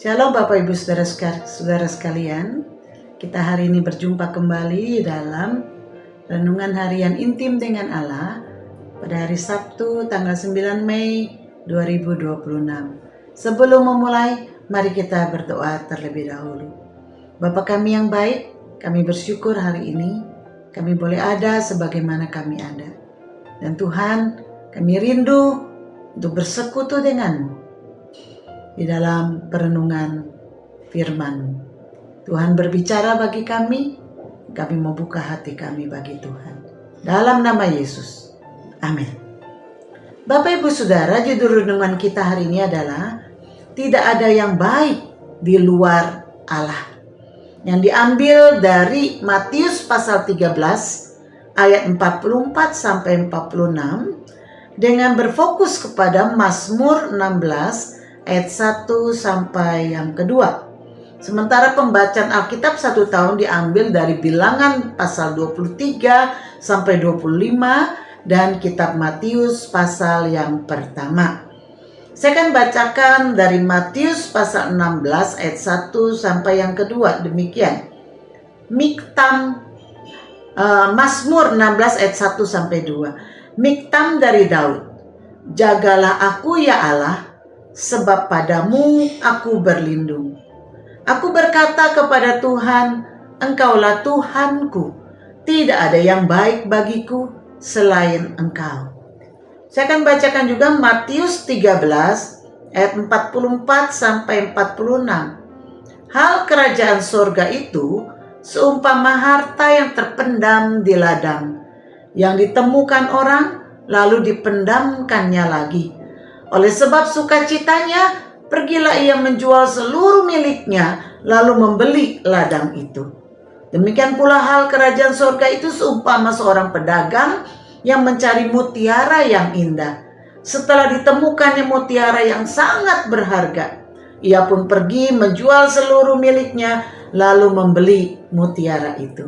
Shalom Bapak Ibu Saudara sekalian. Kita hari ini berjumpa kembali dalam Renungan Harian Intim dengan Allah pada hari Sabtu tanggal 9 Mei 2026. Sebelum memulai, mari kita berdoa terlebih dahulu. Bapa kami yang baik, kami bersyukur hari ini kami boleh ada sebagaimana kami ada. Dan Tuhan, kami rindu untuk bersekutu denganmu di dalam perenungan firman-Mu. Tuhan berbicara bagi kami mau buka hati kami bagi Tuhan. Dalam nama Yesus. Amin. Bapak Ibu Saudara, judul renungan kita hari ini adalah tidak ada yang baik di luar Allah. Yang diambil dari Matius pasal 13 ayat 44 sampai 46 dengan berfokus kepada Mazmur 16 ayat 1 sampai yang kedua. Sementara pembacaan Alkitab 1 tahun diambil dari Bilangan pasal 23 sampai 25 dan kitab Matius pasal yang pertama. Saya akan bacakan dari Matius pasal 16 ayat 1 sampai yang kedua. Demikian. Miktam Mazmur 16 ayat 1 sampai 2. Miktam dari Daud. Jagalah aku ya Allah, sebab padamu aku berlindung. Aku berkata kepada Tuhan, Engkaulah Tuhanku. Tidak ada yang baik bagiku selain Engkau. Saya akan bacakan juga Matius 13 ayat 44 sampai 46. Hal kerajaan sorga itu seumpama harta yang terpendam di ladang, yang ditemukan orang lalu dipendamkannya lagi. Oleh sebab sukacitanya, pergilah ia menjual seluruh miliknya, lalu membeli ladang itu. Demikian pula hal kerajaan surga itu seumpama seorang pedagang yang mencari mutiara yang indah. Setelah ditemukannya mutiara yang sangat berharga, ia pun pergi menjual seluruh miliknya, lalu membeli mutiara itu.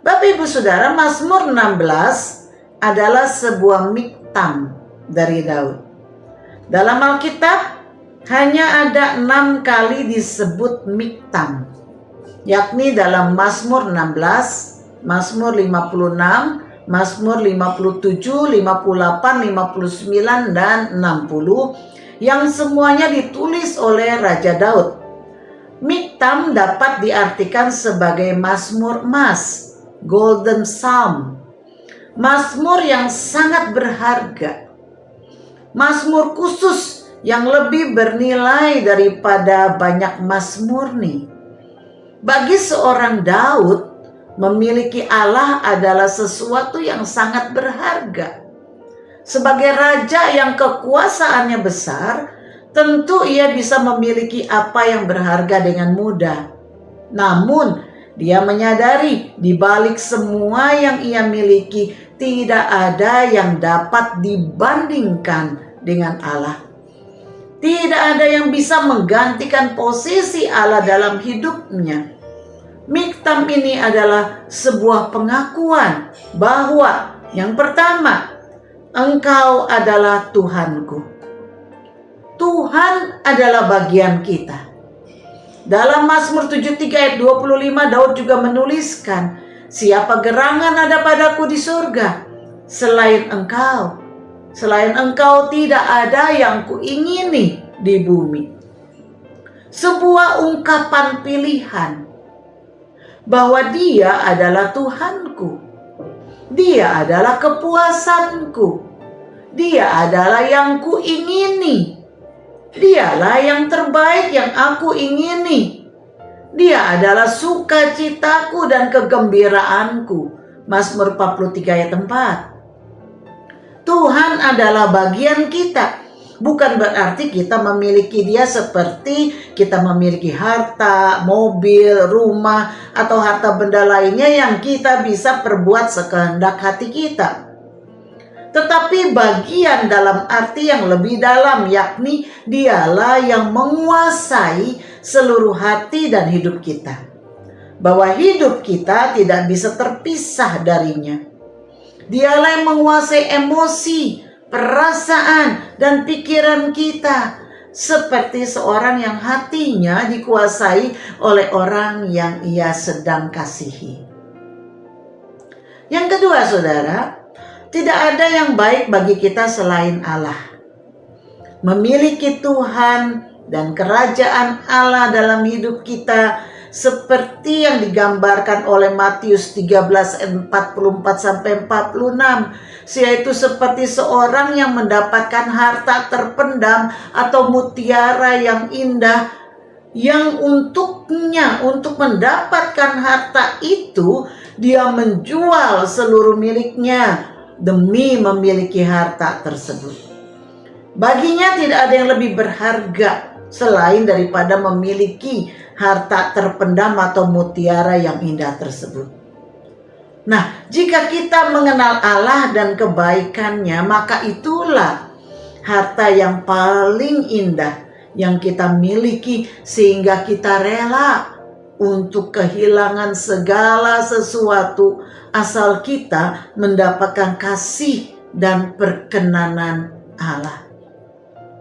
Bapak Ibu Saudara, Mazmur 16 adalah sebuah miktam dari Daud. Dalam Alkitab hanya ada 6 kali disebut miktam, yakni dalam Mazmur 16, Mazmur 56, Mazmur 57, 58, 59, dan 60 yang semuanya ditulis oleh Raja Daud. Miktam dapat diartikan sebagai Mazmur emas, Golden Psalm, Mazmur yang sangat berharga, Mazmur khusus yang lebih bernilai daripada banyak mazmur nih. Bagi seorang Daud, memiliki Allah adalah sesuatu yang sangat berharga. Sebagai raja yang kekuasaannya besar, tentu ia bisa memiliki apa yang berharga dengan mudah. Namun, dia menyadari di balik semua yang ia miliki, tidak ada yang dapat dibandingkan dengan Allah. Tidak ada yang bisa menggantikan posisi Allah dalam hidupnya. Miktam ini adalah sebuah pengakuan bahwa yang pertama, Engkau adalah Tuhanku. Tuhan adalah bagian kita. Dalam Mazmur 73 ayat 25 Daud juga menuliskan, siapa gerangan ada padaku di surga selain Engkau. Selain Engkau tidak ada yang kuingini di bumi. Sebuah ungkapan pilihan bahwa Dia adalah Tuhanku. Dia adalah kepuasanku. Dia adalah yang kuingini. Dialah yang terbaik yang aku ingini. Dia adalah sukacitaku dan kegembiraanku. Mazmur 43 ayat 4. Tuhan adalah bagian kita. Bukan berarti kita memiliki Dia seperti kita memiliki harta, mobil, rumah, atau harta benda lainnya yang kita bisa perbuat sekehendak hati kita. Tetapi bagian dalam arti yang lebih dalam, yakni Dialah yang menguasai seluruh hati dan hidup kita. Bahwa hidup kita tidak bisa terpisah darinya. Dialah yang menguasai emosi, perasaan, dan pikiran kita. seperti seorang yang hatinya dikuasai oleh orang yang ia sedang kasihi. Yang kedua, saudara, tidak ada yang baik bagi kita selain Allah. Memiliki Tuhan dan kerajaan Allah dalam hidup kita seperti yang digambarkan oleh Matius 13 ayat 44-46, yaitu seperti seorang yang mendapatkan harta terpendam atau mutiara yang indah, yang untuk mendapatkan harta itu dia menjual seluruh miliknya demi memiliki harta tersebut. Baginya tidak ada yang lebih berharga selain daripada memiliki harta terpendam atau mutiara yang indah tersebut. Nah, jika kita mengenal Allah dan kebaikannya, maka itulah harta yang paling indah yang kita miliki, sehingga kita rela untuk kehilangan segala sesuatu asal kita mendapatkan kasih dan perkenanan Allah.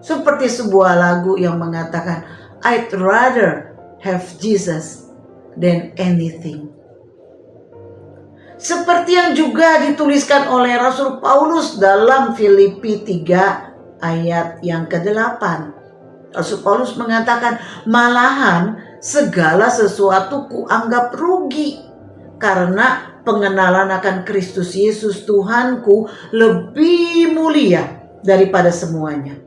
Seperti sebuah lagu yang mengatakan, I'd rather have Jesus than anything. Seperti yang juga dituliskan oleh Rasul Paulus dalam Filipi 3 ayat yang ke-8. Rasul Paulus mengatakan, malahan segala sesuatu kuanggap rugi karena pengenalan akan Kristus Yesus Tuhanku lebih mulia daripada semuanya.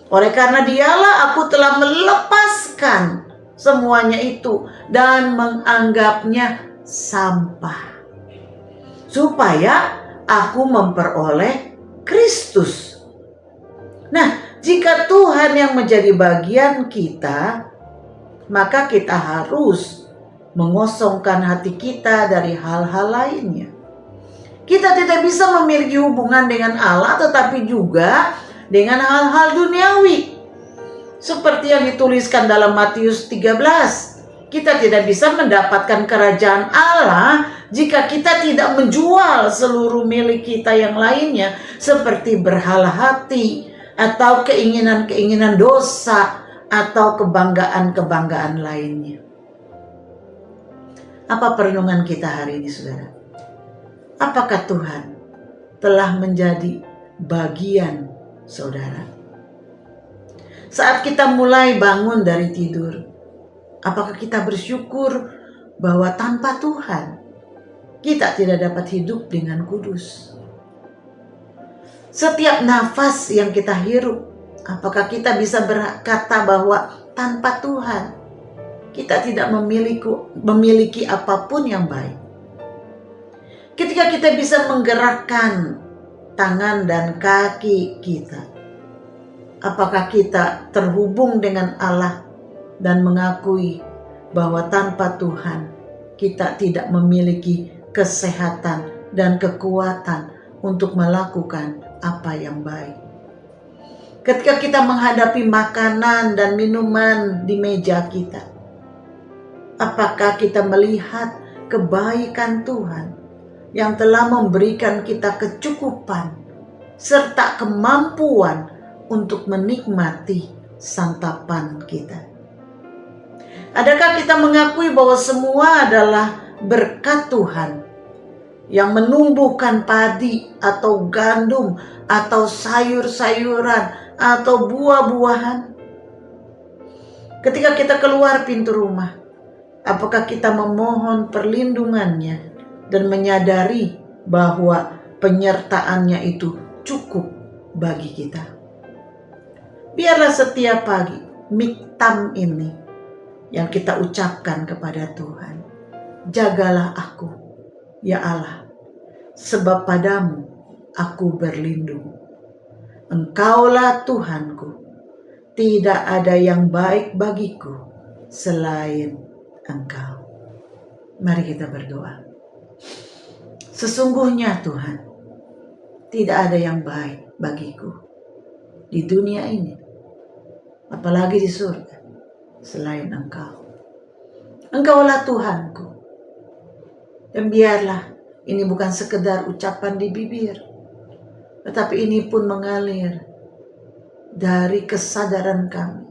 Oleh karena dialah aku telah melepaskan semuanya itu dan menganggapnya sampah, supaya aku memperoleh Kristus. Nah, jika Tuhan yang menjadi bagian kita, maka kita harus mengosongkan hati kita dari hal-hal lainnya. Kita tidak bisa memiliki hubungan dengan Allah tetapi juga dengan hal-hal duniawi. Seperti yang dituliskan dalam Matius 13, kita tidak bisa mendapatkan kerajaan Allah jika kita tidak menjual seluruh milik kita yang lainnya, seperti berhala hati atau keinginan-keinginan dosa atau kebanggaan-kebanggaan lainnya. Apa perenungan kita hari ini, saudara? Apakah Tuhan telah menjadi bagian saudara? Saat kita mulai bangun dari tidur, apakah kita bersyukur bahwa tanpa Tuhan kita tidak dapat hidup dengan kudus? Setiap nafas yang kita hirup, apakah kita bisa berkata bahwa tanpa Tuhan kita tidak memiliki apapun yang baik? Ketika kita bisa menggerakkan tangan dan kaki kita, apakah kita terhubung dengan Allah dan mengakui bahwa tanpa Tuhan kita tidak memiliki kesehatan dan kekuatan untuk melakukan apa yang baik? Ketika kita menghadapi makanan dan minuman di meja kita, apakah kita melihat kebaikan Tuhan yang telah memberikan kita kecukupan serta kemampuan untuk menikmati santapan kita? Adakah kita mengakui bahwa semua adalah berkat Tuhan yang menumbuhkan padi atau gandum atau sayur-sayuran atau buah-buahan? Ketika kita keluar pintu rumah, apakah kita memohon perlindungannya dan menyadari bahwa penyertaannya itu cukup bagi kita? Biarlah setiap pagi miktam ini yang kita ucapkan kepada Tuhan. Jagalah aku, ya Allah, sebab padamu aku berlindung. Engkaulah Tuhanku, tidak ada yang baik bagiku selain Engkau. Mari kita berdoa. Sesungguhnya Tuhan, tidak ada yang baik bagiku di dunia ini, apalagi di surga, selain Engkau. Engkaulah Tuhanku. Dan biarlah ini bukan sekedar ucapan di bibir, tetapi ini pun mengalir dari kesadaran kami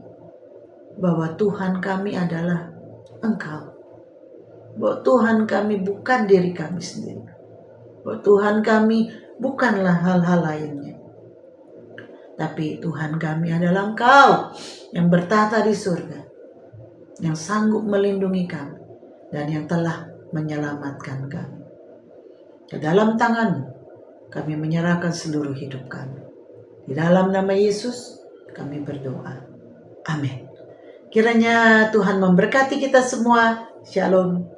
bahwa Tuhan kami adalah Engkau. Bahwa Tuhan kami bukan diri kami sendiri. Bahwa Tuhan kami bukanlah hal-hal lainnya. Tapi Tuhan kami adalah Engkau yang bertata di surga, yang sanggup melindungi kami, dan yang telah menyelamatkan kami. Ke dalam tangan-Mu kami menyerahkan seluruh hidup kami. Di dalam nama Yesus kami berdoa. Amin. Kiranya Tuhan memberkati kita semua. Shalom.